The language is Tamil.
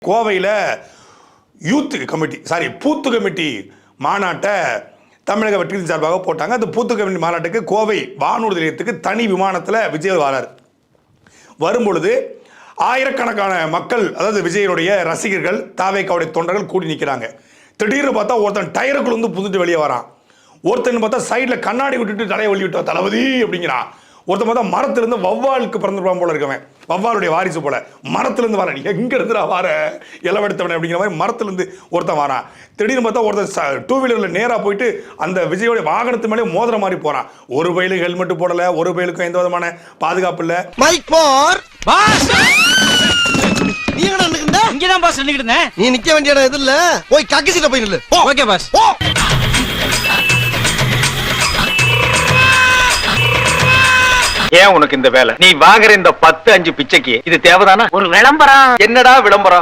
கோவையில் பூத்து கமிட்டி மாநாட்டை தமிழக வெற்றி சார்பாக போட்டாங்க. அந்த பூத்து கமிட்டி மாநாட்டுக்கு கோவை வானூர்தி நிலையத்துக்கு தனி விமானத்தில் விஜய் வரார். வரும்பொழுது ஆயிரக்கணக்கான மக்கள், அதாவது விஜயனுடைய ரசிகர்கள், தாவேக்காவுடைய தொண்டர்கள் கூடி நிற்கிறாங்க. திடீர்னு பார்த்தா ஒருத்தன் டயருக்குள்ள வந்து புதுட்டு வெளியே வரான். ஒருத்தன் பார்த்தா சைடில் கண்ணாடி விட்டுட்டு தலையை வெளியே விட்டா தளபதி அப்படிங்கிறான். ஒருத்தன் பார்த்தா மரத்திலிருந்து வவ்வாலுக்கு பிறந்துருப்பான் போல இருக்கவன், வவ்வாலுடைய வாரிசு போல மரத்திலிருந்து வரேன். எங்க இருந்துடா வார இளவெடுத்தவன் அப்படிங்கிற மாதிரி மரத்திலிருந்து ஒருத்தன் வரான். திடீர்னு பார்த்தா ஒருத்தன் டூ வீலரில் நேராக போயிட்டு அந்த விஜயோடைய வாகனத்து மேலே மோதிர மாதிரி போறான். ஒரு பயிலுக்கு ஹெல்மெட் போடல, ஒரு பயிலுக்கும் எந்த விதமான பாதுகாப்பு இல்லை. நீ நிக்க வேண்டிய இடம் எது இல்ல, போய் கக்கி சீட்ட போய் நில்லு. Okay boss. ஏன் உனக்கு இந்த வேலை? நீ வாங்குற இந்த 10-5 பிச்சைக்கு இது தேவைதானா? ஒரு விளம்பரம். என்னடா விளம்பரம்?